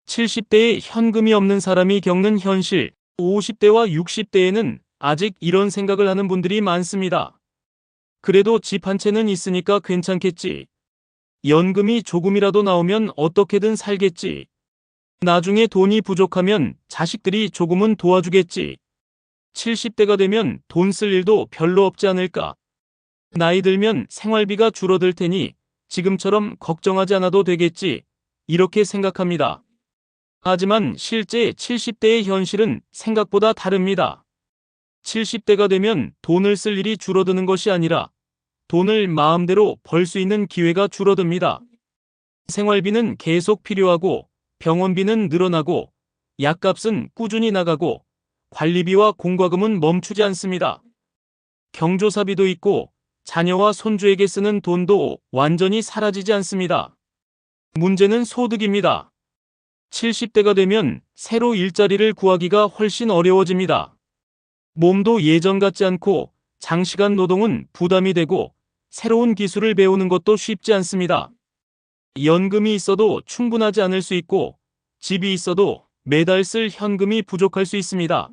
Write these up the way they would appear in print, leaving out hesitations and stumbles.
70대에 현금이 없는 사람이 겪는 현실, 50대와 60대에는 아직 이런 생각을 하는 분들이 많습니다. 그래도 집 한 채는 있으니까 괜찮겠지. 연금이 조금이라도 나오면 어떻게든 살겠지. 나중에 돈이 부족하면 자식들이 조금은 도와주겠지. 70대가 되면 돈 쓸 일도 별로 없지 않을까. 나이 들면 생활비가 줄어들 테니 지금처럼 걱정하지 않아도 되겠지. 이렇게 생각합니다. 하지만 실제 70대의 현실은 생각보다 다릅니다. 70대가 되면 돈을 쓸 일이 줄어드는 것이 아니라 돈을 마음대로 벌 수 있는 기회가 줄어듭니다. 생활비는 계속 필요하고 병원비는 늘어나고 약값은 꾸준히 나가고 관리비와 공과금은 멈추지 않습니다. 경조사비도 있고 자녀와 손주에게 쓰는 돈도 완전히 사라지지 않습니다. 문제는 소득입니다. 70대가 되면 새로 일자리를 구하기가 훨씬 어려워집니다. 몸도 예전 같지 않고 장시간 노동은 부담이 되고 새로운 기술을 배우는 것도 쉽지 않습니다. 연금이 있어도 충분하지 않을 수 있고 집이 있어도 매달 쓸 현금이 부족할 수 있습니다.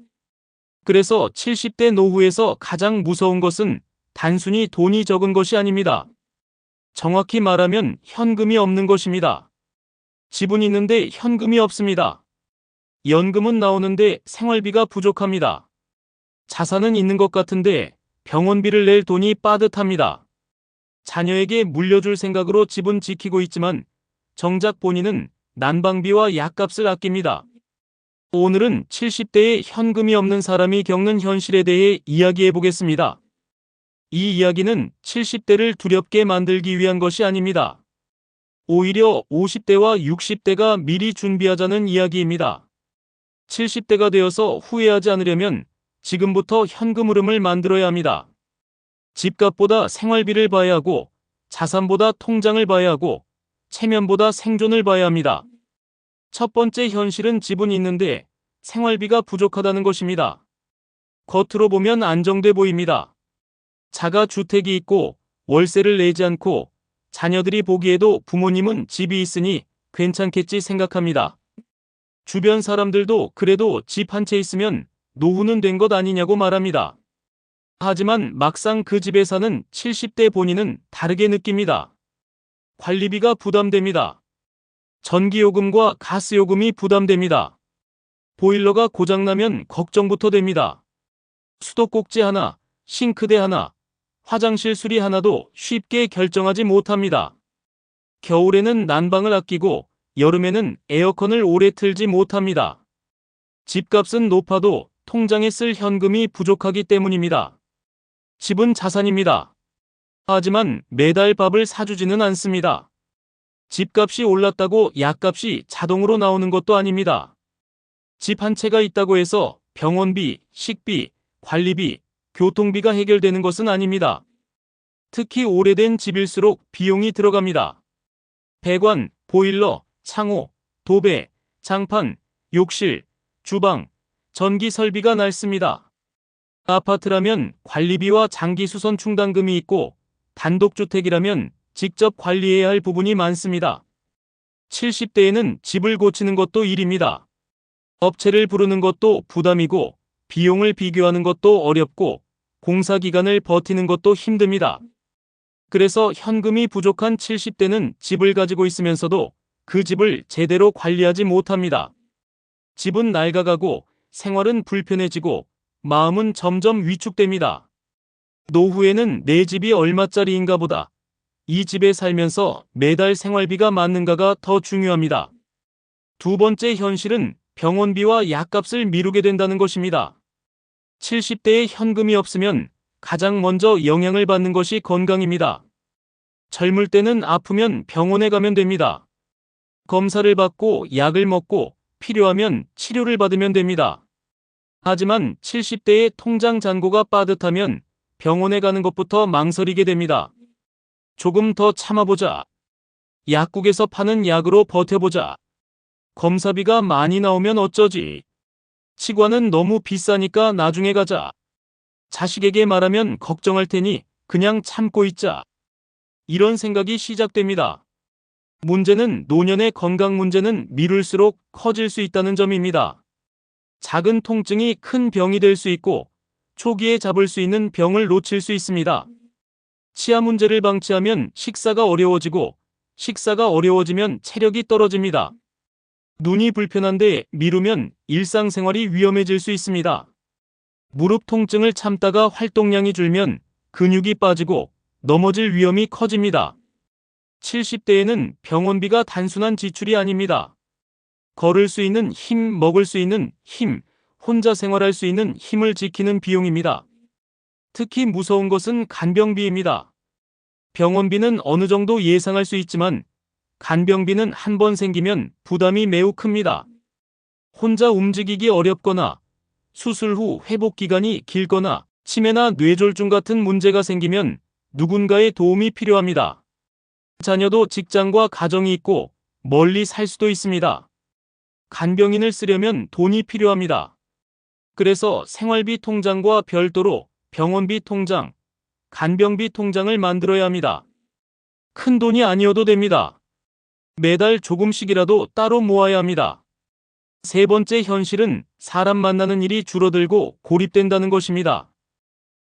그래서 70대 노후에서 가장 무서운 것은 단순히 돈이 적은 것이 아닙니다. 정확히 말하면 현금이 없는 것입니다. 집은 있는데 현금이 없습니다. 연금은 나오는데 생활비가 부족합니다. 자산은 있는 것 같은데 병원비를 낼 돈이 빠듯합니다. 자녀에게 물려줄 생각으로 집은 지키고 있지만 정작 본인은 난방비와 약값을 아낍니다. 오늘은 70대에 현금이 없는 사람이 겪는 현실에 대해 이야기해 보겠습니다. 이 이야기는 70대를 두렵게 만들기 위한 것이 아닙니다. 오히려 50대와 60대가 미리 준비하자는 이야기입니다. 70대가 되어서 후회하지 않으려면 지금부터 현금 흐름을 만들어야 합니다. 집값보다 생활비를 봐야 하고 자산보다 통장을 봐야 하고 체면보다 생존을 봐야 합니다. 첫 번째 현실은 집은 있는데 생활비가 부족하다는 것입니다. 겉으로 보면 안정돼 보입니다. 자가 주택이 있고 월세를 내지 않고 자녀들이 보기에도 부모님은 집이 있으니 괜찮겠지 생각합니다. 주변 사람들도 그래도 집 한 채 있으면 노후는 된 것 아니냐고 말합니다. 하지만 막상 그 집에 사는 70대 본인은 다르게 느낍니다. 관리비가 부담됩니다. 전기요금과 가스요금이 부담됩니다. 보일러가 고장나면 걱정부터 됩니다. 수도꼭지 하나, 싱크대 하나, 화장실 수리 하나도 쉽게 결정하지 못합니다. 겨울에는 난방을 아끼고 여름에는 에어컨을 오래 틀지 못합니다. 집값은 높아도 통장에 쓸 현금이 부족하기 때문입니다. 집은 자산입니다. 하지만 매달 밥을 사주지는 않습니다. 집값이 올랐다고 약값이 자동으로 나오는 것도 아닙니다. 집 한 채가 있다고 해서 병원비, 식비, 관리비, 교통비가 해결되는 것은 아닙니다. 특히 오래된 집일수록 비용이 들어갑니다. 배관, 보일러, 창호, 도배, 장판, 욕실, 주방, 전기 설비가 넓습니다. 아파트라면 관리비와 장기수선 충당금이 있고 단독주택이라면 직접 관리해야 할 부분이 많습니다. 70대에는 집을 고치는 것도 일입니다. 업체를 부르는 것도 부담이고 비용을 비교하는 것도 어렵고 공사기간을 버티는 것도 힘듭니다. 그래서 현금이 부족한 70대는 집을 가지고 있으면서도 그 집을 제대로 관리하지 못합니다. 집은 낡아가고 생활은 불편해지고 마음은 점점 위축됩니다. 노후에는 내 집이 얼마짜리인가 보다 이 집에 살면서 매달 생활비가 맞는가가 더 중요합니다. 두 번째 현실은 병원비와 약값을 미루게 된다는 것입니다. 70대에 현금이 없으면 가장 먼저 영향을 받는 것이 건강입니다. 젊을 때는 아프면 병원에 가면 됩니다. 검사를 받고 약을 먹고 필요하면 치료를 받으면 됩니다. 하지만 70대의 통장 잔고가 빠듯하면 병원에 가는 것부터 망설이게 됩니다. 조금 더 참아보자. 약국에서 파는 약으로 버텨보자. 검사비가 많이 나오면 어쩌지. 치과는 너무 비싸니까 나중에 가자. 자식에게 말하면 걱정할 테니 그냥 참고 있자. 이런 생각이 시작됩니다. 문제는 노년의 건강 문제는 미룰수록 커질 수 있다는 점입니다. 작은 통증이 큰 병이 될 수 있고 초기에 잡을 수 있는 병을 놓칠 수 있습니다. 치아 문제를 방치하면 식사가 어려워지고 식사가 어려워지면 체력이 떨어집니다. 눈이 불편한데 미루면 일상생활이 위험해질 수 있습니다. 무릎 통증을 참다가 활동량이 줄면 근육이 빠지고 넘어질 위험이 커집니다. 70대에는 병원비가 단순한 지출이 아닙니다. 걸을 수 있는 힘, 먹을 수 있는 힘, 혼자 생활할 수 있는 힘을 지키는 비용입니다. 특히 무서운 것은 간병비입니다. 병원비는 어느 정도 예상할 수 있지만 간병비는 한 번 생기면 부담이 매우 큽니다. 혼자 움직이기 어렵거나 수술 후 회복 기간이 길거나 치매나 뇌졸중 같은 문제가 생기면 누군가의 도움이 필요합니다. 자녀도 직장과 가정이 있고 멀리 살 수도 있습니다. 간병인을 쓰려면 돈이 필요합니다. 그래서 생활비 통장과 별도로 병원비 통장, 간병비 통장을 만들어야 합니다. 큰 돈이 아니어도 됩니다. 매달 조금씩이라도 따로 모아야 합니다. 세 번째 현실은 사람 만나는 일이 줄어들고 고립된다는 것입니다.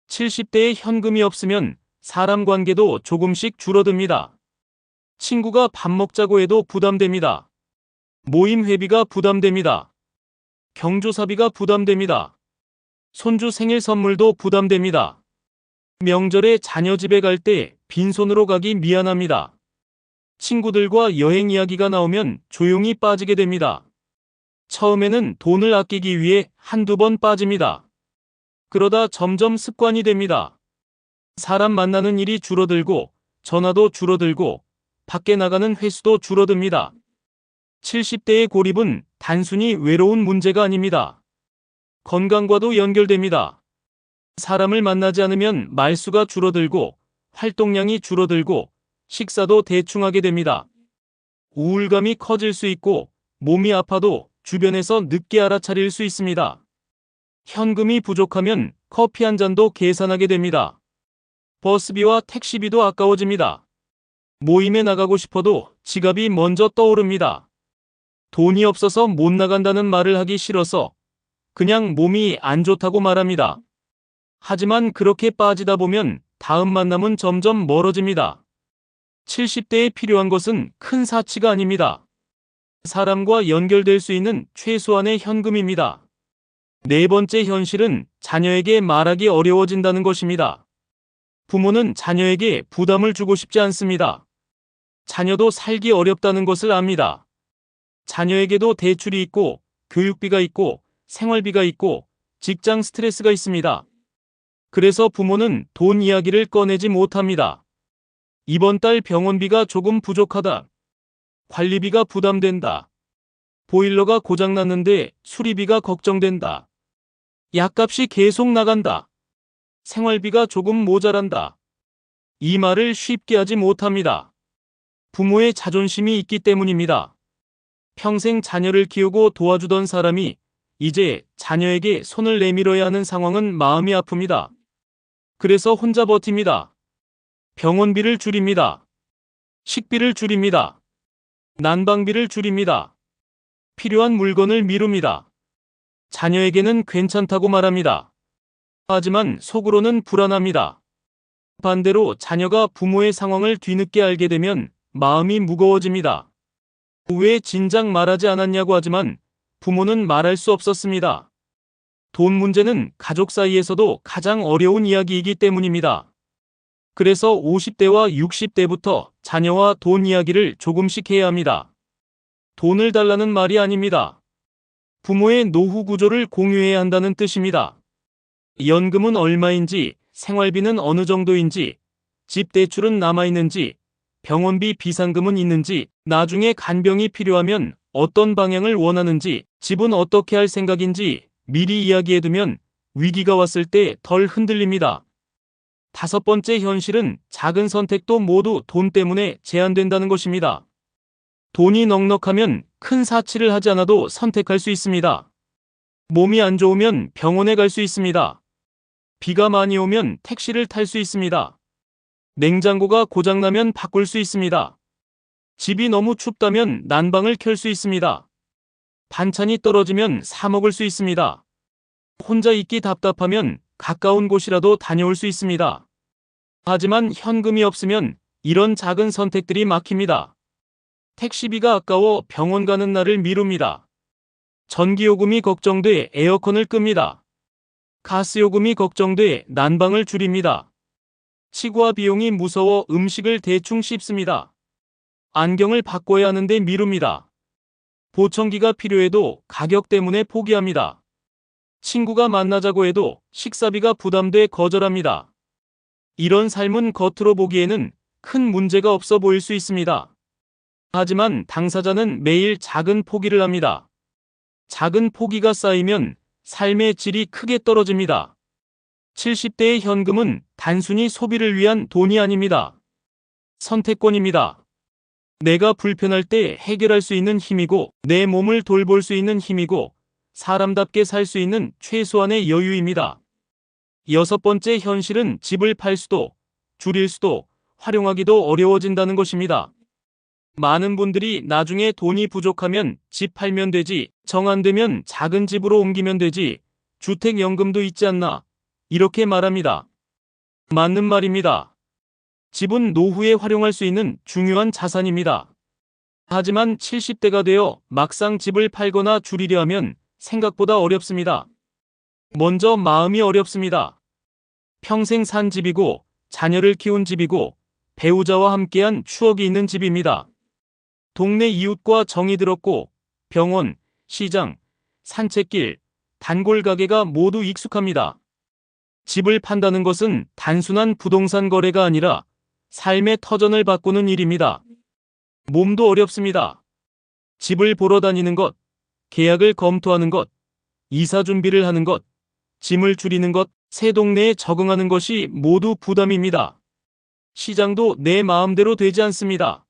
70대에 현금이 없으면 사람 관계도 조금씩 줄어듭니다. 친구가 밥 먹자고 해도 부담됩니다. 모임 회비가 부담됩니다. 경조사비가 부담됩니다. 손주 생일 선물도 부담됩니다. 명절에 자녀 집에 갈 때 빈손으로 가기 미안합니다. 친구들과 여행 이야기가 나오면 조용히 빠지게 됩니다. 처음에는 돈을 아끼기 위해 한두 번 빠집니다. 그러다 점점 습관이 됩니다. 사람 만나는 일이 줄어들고 전화도 줄어들고 밖에 나가는 횟수도 줄어듭니다. 70대의 고립은 단순히 외로운 문제가 아닙니다. 건강과도 연결됩니다. 사람을 만나지 않으면 말수가 줄어들고 활동량이 줄어들고 식사도 대충 하게 됩니다. 우울감이 커질 수 있고 몸이 아파도 주변에서 늦게 알아차릴 수 있습니다. 현금이 부족하면 커피 한 잔도 계산하게 됩니다. 버스비와 택시비도 아까워집니다. 모임에 나가고 싶어도 지갑이 먼저 떠오릅니다. 돈이 없어서 못 나간다는 말을 하기 싫어서 그냥 몸이 안 좋다고 말합니다. 하지만 그렇게 빠지다 보면 다음 만남은 점점 멀어집니다. 70대에 필요한 것은 큰 사치가 아닙니다. 사람과 연결될 수 있는 최소한의 현금입니다. 네 번째 현실은 자녀에게 말하기 어려워진다는 것입니다. 부모는 자녀에게 부담을 주고 싶지 않습니다. 자녀도 살기 어렵다는 것을 압니다. 자녀에게도 대출이 있고 교육비가 있고 생활비가 있고 직장 스트레스가 있습니다. 그래서 부모는 돈 이야기를 꺼내지 못합니다. 이번 달 병원비가 조금 부족하다. 관리비가 부담된다. 보일러가 고장났는데 수리비가 걱정된다. 약값이 계속 나간다. 생활비가 조금 모자란다. 이 말을 쉽게 하지 못합니다. 부모의 자존심이 있기 때문입니다. 평생 자녀를 키우고 도와주던 사람이 이제 자녀에게 손을 내밀어야 하는 상황은 마음이 아픕니다. 그래서 혼자 버팁니다. 병원비를 줄입니다. 식비를 줄입니다. 난방비를 줄입니다. 필요한 물건을 미룹니다. 자녀에게는 괜찮다고 말합니다. 하지만 속으로는 불안합니다. 반대로 자녀가 부모의 상황을 뒤늦게 알게 되면 마음이 무거워집니다. 왜 진작 말하지 않았냐고 하지만 부모는 말할 수 없었습니다. 돈 문제는 가족 사이에서도 가장 어려운 이야기이기 때문입니다. 그래서 50대와 60대부터 자녀와 돈 이야기를 조금씩 해야 합니다. 돈을 달라는 말이 아닙니다. 부모의 노후 구조를 공유해야 한다는 뜻입니다. 연금은 얼마인지, 생활비는 어느 정도인지, 집 대출은 남아있는지, 병원비 비상금은 있는지, 나중에 간병이 필요하면 어떤 방향을 원하는지, 집은 어떻게 할 생각인지 미리 이야기해두면 위기가 왔을 때 덜 흔들립니다. 다섯 번째 현실은 작은 선택도 모두 돈 때문에 제한된다는 것입니다. 돈이 넉넉하면 큰 사치를 하지 않아도 선택할 수 있습니다. 몸이 안 좋으면 병원에 갈 수 있습니다. 비가 많이 오면 택시를 탈 수 있습니다. 냉장고가 고장나면 바꿀 수 있습니다. 집이 너무 춥다면 난방을 켤 수 있습니다. 반찬이 떨어지면 사 먹을 수 있습니다. 혼자 있기 답답하면 가까운 곳이라도 다녀올 수 있습니다. 하지만 현금이 없으면 이런 작은 선택들이 막힙니다. 택시비가 아까워 병원 가는 날을 미룹니다. 전기요금이 걱정돼 에어컨을 끕니다. 가스요금이 걱정돼 난방을 줄입니다. 치과 비용이 무서워 음식을 대충 씹습니다. 안경을 바꿔야 하는데 미룹니다. 보청기가 필요해도 가격 때문에 포기합니다. 친구가 만나자고 해도 식사비가 부담돼 거절합니다. 이런 삶은 겉으로 보기에는 큰 문제가 없어 보일 수 있습니다. 하지만 당사자는 매일 작은 포기를 합니다. 작은 포기가 쌓이면 삶의 질이 크게 떨어집니다. 70대의 현금은 단순히 소비를 위한 돈이 아닙니다. 선택권입니다. 내가 불편할 때 해결할 수 있는 힘이고, 내 몸을 돌볼 수 있는 힘이고, 사람답게 살 수 있는 최소한의 여유입니다. 여섯 번째 현실은 집을 팔 수도, 줄일 수도, 활용하기도 어려워진다는 것입니다. 많은 분들이 나중에 돈이 부족하면 집 팔면 되지, 정 안 되면 작은 집으로 옮기면 되지, 주택연금도 있지 않나, 이렇게 말합니다. 맞는 말입니다. 집은 노후에 활용할 수 있는 중요한 자산입니다. 하지만 70대가 되어 막상 집을 팔거나 줄이려 하면 생각보다 어렵습니다. 먼저 마음이 어렵습니다. 평생 산 집이고, 자녀를 키운 집이고, 배우자와 함께한 추억이 있는 집입니다. 동네 이웃과 정이 들었고, 병원, 시장, 산책길, 단골 가게가 모두 익숙합니다. 집을 판다는 것은 단순한 부동산 거래가 아니라 삶의 터전을 바꾸는 일입니다. 몸도 어렵습니다. 집을 보러 다니는 것, 계약을 검토하는 것, 이사 준비를 하는 것, 짐을 줄이는 것, 새 동네에 적응하는 것이 모두 부담입니다. 시장도 내 마음대로 되지 않습니다.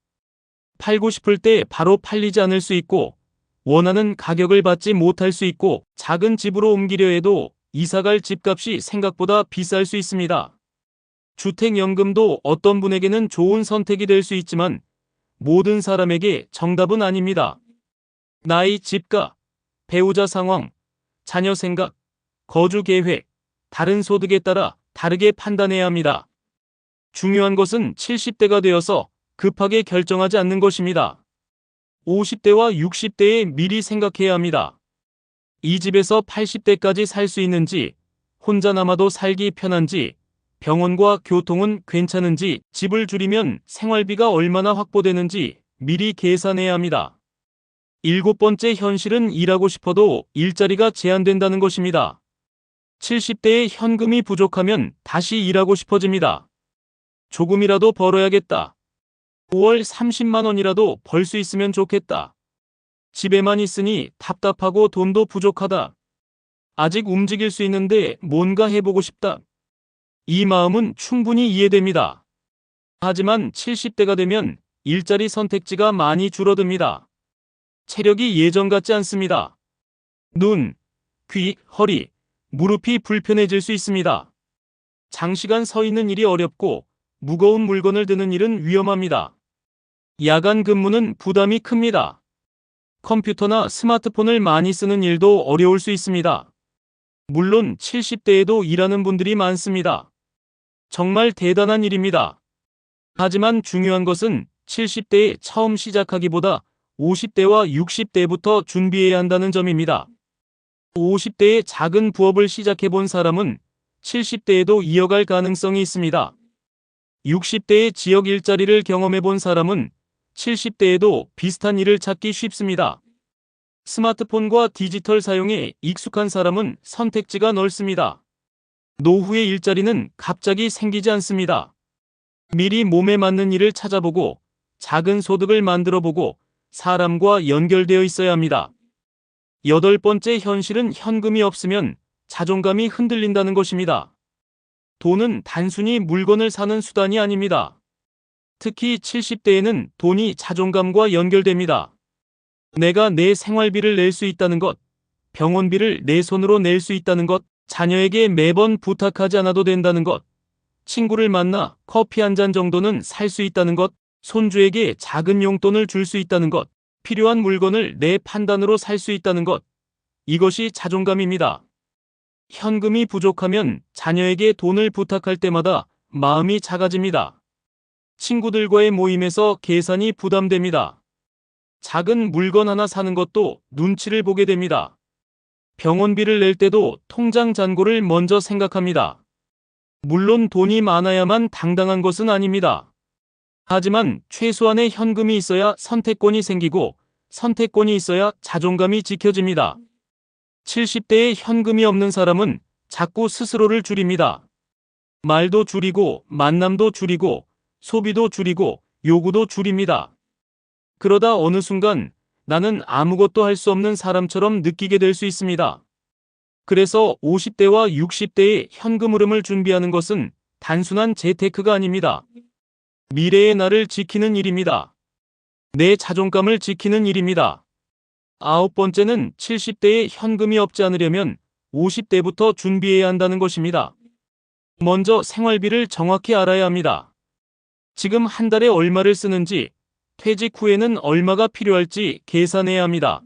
팔고 싶을 때 바로 팔리지 않을 수 있고, 원하는 가격을 받지 못할 수 있고, 작은 집으로 옮기려 해도 이사갈 집값이 생각보다 비쌀 수 있습니다. 주택연금도 어떤 분에게는 좋은 선택이 될 수 있지만 모든 사람에게 정답은 아닙니다. 나이, 집가, 배우자 상황, 자녀 생각, 거주 계획, 다른 소득에 따라 다르게 판단해야 합니다. 중요한 것은 70대가 되어서 급하게 결정하지 않는 것입니다. 50대와 60대에 미리 생각해야 합니다. 이 집에서 80대까지 살 수 있는지, 혼자 남아도 살기 편한지, 병원과 교통은 괜찮은지, 집을 줄이면 생활비가 얼마나 확보되는지 미리 계산해야 합니다. 일곱 번째 현실은 일하고 싶어도 일자리가 제한된다는 것입니다. 70대에 현금이 부족하면 다시 일하고 싶어집니다. 조금이라도 벌어야겠다. 5월 30만 원이라도 벌 수 있으면 좋겠다. 집에만 있으니 답답하고 돈도 부족하다. 아직 움직일 수 있는데 뭔가 해보고 싶다. 이 마음은 충분히 이해됩니다. 하지만 70대가 되면 일자리 선택지가 많이 줄어듭니다. 체력이 예전 같지 않습니다. 눈, 귀, 허리, 무릎이 불편해질 수 있습니다. 장시간 서 있는 일이 어렵고 무거운 물건을 드는 일은 위험합니다. 야간 근무는 부담이 큽니다. 컴퓨터나 스마트폰을 많이 쓰는 일도 어려울 수 있습니다. 물론 70대에도 일하는 분들이 많습니다. 정말 대단한 일입니다. 하지만 중요한 것은 70대에 처음 시작하기보다 50대와 60대부터 준비해야 한다는 점입니다. 50대에 작은 부업을 시작해본 사람은 70대에도 이어갈 가능성이 있습니다. 60대의 지역 일자리를 경험해본 사람은 70대에도 비슷한 일을 찾기 쉽습니다. 스마트폰과 디지털 사용에 익숙한 사람은 선택지가 넓습니다. 노후의 일자리는 갑자기 생기지 않습니다. 미리 몸에 맞는 일을 찾아보고 작은 소득을 만들어보고 사람과 연결되어 있어야 합니다. 여덟 번째 현실은 현금이 없으면 자존감이 흔들린다는 것입니다. 돈은 단순히 물건을 사는 수단이 아닙니다. 특히 70대에는 돈이 자존감과 연결됩니다. 내가 내 생활비를 낼 수 있다는 것, 병원비를 내 손으로 낼 수 있다는 것, 자녀에게 매번 부탁하지 않아도 된다는 것, 친구를 만나 커피 한 잔 정도는 살 수 있다는 것, 손주에게 작은 용돈을 줄 수 있다는 것, 필요한 물건을 내 판단으로 살 수 있다는 것, 이것이 자존감입니다. 현금이 부족하면 자녀에게 돈을 부탁할 때마다 마음이 작아집니다. 친구들과의 모임에서 계산이 부담됩니다. 작은 물건 하나 사는 것도 눈치를 보게 됩니다. 병원비를 낼 때도 통장 잔고를 먼저 생각합니다. 물론 돈이 많아야만 당당한 것은 아닙니다. 하지만 최소한의 현금이 있어야 선택권이 생기고 선택권이 있어야 자존감이 지켜집니다. 70대에 현금이 없는 사람은 자꾸 스스로를 줄입니다. 말도 줄이고 만남도 줄이고 소비도 줄이고 요구도 줄입니다. 그러다 어느 순간 나는 아무것도 할 수 없는 사람처럼 느끼게 될 수 있습니다. 그래서 50대와 60대의 현금 흐름을 준비하는 것은 단순한 재테크가 아닙니다. 미래의 나를 지키는 일입니다. 내 자존감을 지키는 일입니다. 9번째는 70대에 현금이 없지 않으려면 50대부터 준비해야 한다는 것입니다. 먼저 생활비를 정확히 알아야 합니다. 지금 한 달에 얼마를 쓰는지, 퇴직 후에는 얼마가 필요할지 계산해야 합니다.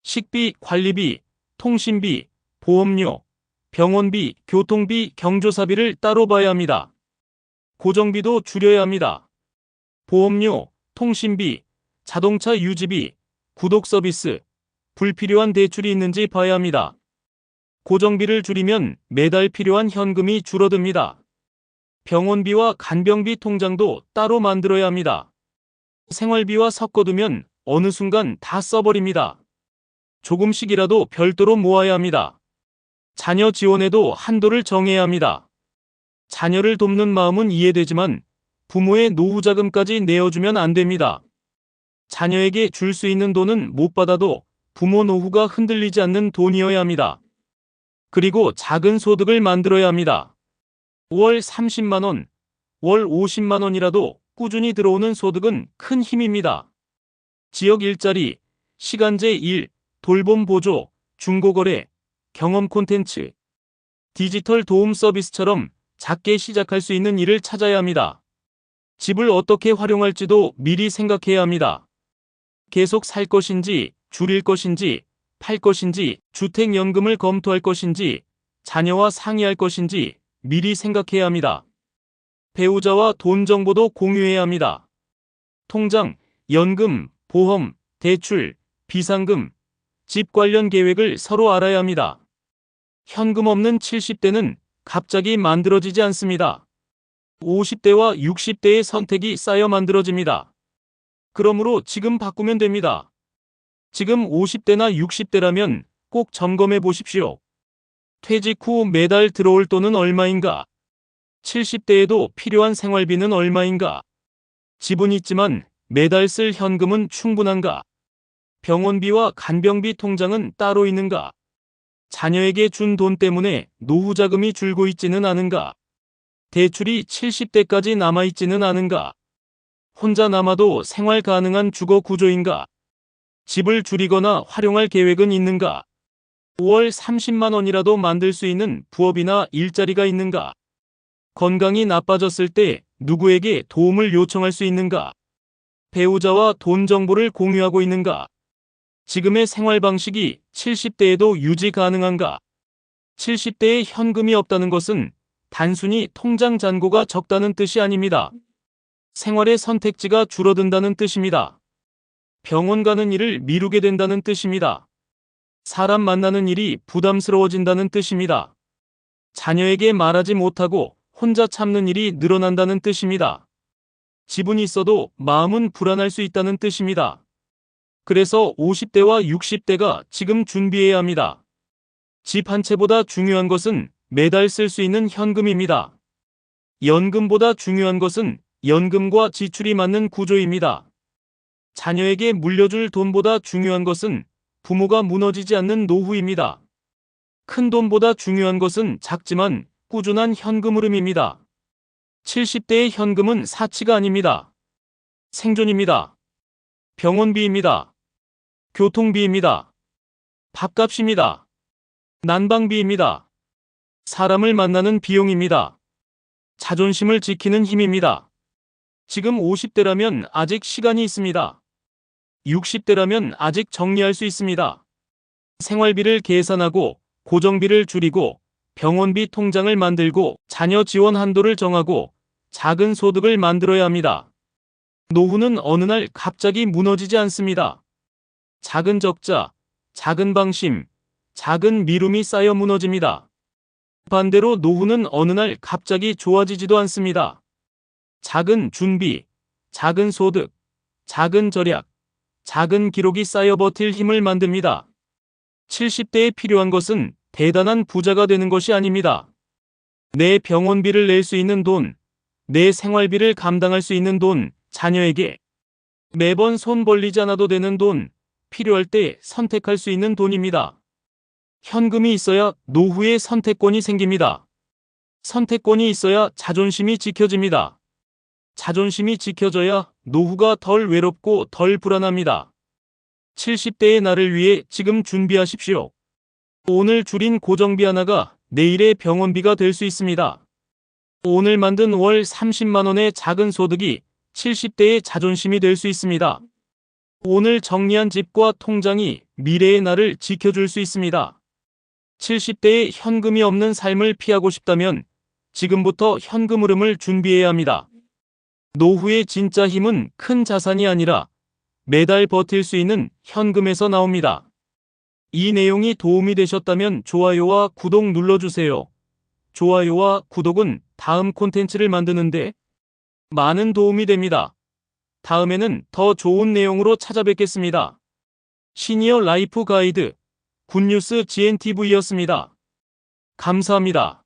식비, 관리비, 통신비, 보험료, 병원비, 교통비, 경조사비를 따로 봐야 합니다. 고정비도 줄여야 합니다. 보험료, 통신비, 자동차 유지비, 구독 서비스, 불필요한 대출이 있는지 봐야 합니다. 고정비를 줄이면 매달 필요한 현금이 줄어듭니다. 병원비와 간병비 통장도 따로 만들어야 합니다. 생활비와 섞어두면 어느 순간 다 써버립니다. 조금씩이라도 별도로 모아야 합니다. 자녀 지원에도 한도를 정해야 합니다. 자녀를 돕는 마음은 이해되지만 부모의 노후 자금까지 내어주면 안 됩니다. 자녀에게 줄 수 있는 돈은 못 받아도 부모 노후가 흔들리지 않는 돈이어야 합니다. 그리고 작은 소득을 만들어야 합니다. 월 30만 원, 월 50만 원이라도 꾸준히 들어오는 소득은 큰 힘입니다. 지역 일자리, 시간제 일, 돌봄 보조, 중고거래, 경험 콘텐츠, 디지털 도움 서비스처럼 작게 시작할 수 있는 일을 찾아야 합니다. 집을 어떻게 활용할지도 미리 생각해야 합니다. 계속 살 것인지, 줄일 것인지, 팔 것인지, 주택연금을 검토할 것인지, 자녀와 상의할 것인지 미리 생각해야 합니다. 배우자와 돈 정보도 공유해야 합니다. 통장, 연금, 보험, 대출, 비상금, 집 관련 계획을 서로 알아야 합니다. 현금 없는 70대는 갑자기 만들어지지 않습니다. 50대와 60대의 선택이 쌓여 만들어집니다. 그러므로 지금 바꾸면 됩니다. 지금 50대나 60대라면 꼭 점검해 보십시오. 퇴직 후 매달 들어올 돈은 얼마인가? 70대에도 필요한 생활비는 얼마인가? 집은 있지만 매달 쓸 현금은 충분한가? 병원비와 간병비 통장은 따로 있는가? 자녀에게 준 돈 때문에 노후 자금이 줄고 있지는 않은가? 대출이 70대까지 남아있지는 않은가? 혼자 남아도 생활 가능한 주거 구조인가? 집을 줄이거나 활용할 계획은 있는가? 월 30만 원이라도 만들 수 있는 부업이나 일자리가 있는가? 건강이 나빠졌을 때 누구에게 도움을 요청할 수 있는가? 배우자와 돈 정보를 공유하고 있는가? 지금의 생활 방식이 70대에도 유지 가능한가? 70대에 현금이 없다는 것은 단순히 통장 잔고가 적다는 뜻이 아닙니다. 생활의 선택지가 줄어든다는 뜻입니다. 병원 가는 일을 미루게 된다는 뜻입니다. 사람 만나는 일이 부담스러워진다는 뜻입니다. 자녀에게 말하지 못하고 혼자 참는 일이 늘어난다는 뜻입니다. 집은 있어도 마음은 불안할 수 있다는 뜻입니다. 그래서 50대와 60대가 지금 준비해야 합니다. 집 한 채보다 중요한 것은 매달 쓸 수 있는 현금입니다. 연금보다 중요한 것은 연금과 지출이 맞는 구조입니다. 자녀에게 물려줄 돈보다 중요한 것은 부모가 무너지지 않는 노후입니다. 큰 돈보다 중요한 것은 작지만 꾸준한 현금 흐름입니다. 70대의 현금은 사치가 아닙니다. 생존입니다. 병원비입니다. 교통비입니다. 밥값입니다. 난방비입니다. 사람을 만나는 비용입니다. 자존심을 지키는 힘입니다. 지금 50대라면 아직 시간이 있습니다. 60대라면 아직 정리할 수 있습니다. 생활비를 계산하고 고정비를 줄이고 병원비 통장을 만들고 자녀 지원 한도를 정하고 작은 소득을 만들어야 합니다. 노후는 어느 날 갑자기 무너지지 않습니다. 작은 적자, 작은 방심, 작은 미움이 쌓여 무너집니다. 반대로 노후는 어느 날 갑자기 좋아지지도 않습니다. 작은 준비, 작은 소득, 작은 절약, 작은 기록이 쌓여 버틸 힘을 만듭니다. 70대에 필요한 것은 대단한 부자가 되는 것이 아닙니다. 내 병원비를 낼 수 있는 돈, 내 생활비를 감당할 수 있는 돈, 자녀에게 매번 손 벌리지 않아도 되는 돈, 필요할 때 선택할 수 있는 돈입니다. 현금이 있어야 노후의 선택권이 생깁니다. 선택권이 있어야 자존심이 지켜집니다. 자존심이 지켜져야 노후가 덜 외롭고 덜 불안합니다. 70대의 나를 위해 지금 준비하십시오. 오늘 줄인 고정비 하나가 내일의 병원비가 될 수 있습니다. 오늘 만든 월 30만 원의 작은 소득이 70대의 자존심이 될 수 있습니다. 오늘 정리한 집과 통장이 미래의 나를 지켜줄 수 있습니다. 70대에 현금이 없는 삶을 피하고 싶다면 지금부터 현금 흐름을 준비해야 합니다. 노후의 진짜 힘은 큰 자산이 아니라 매달 버틸 수 있는 현금에서 나옵니다. 이 내용이 도움이 되셨다면 좋아요와 구독 눌러주세요. 좋아요와 구독은 다음 콘텐츠를 만드는데 많은 도움이 됩니다. 다음에는 더 좋은 내용으로 찾아뵙겠습니다. 시니어 라이프 가이드 굿뉴스 GNTV였습니다. 감사합니다.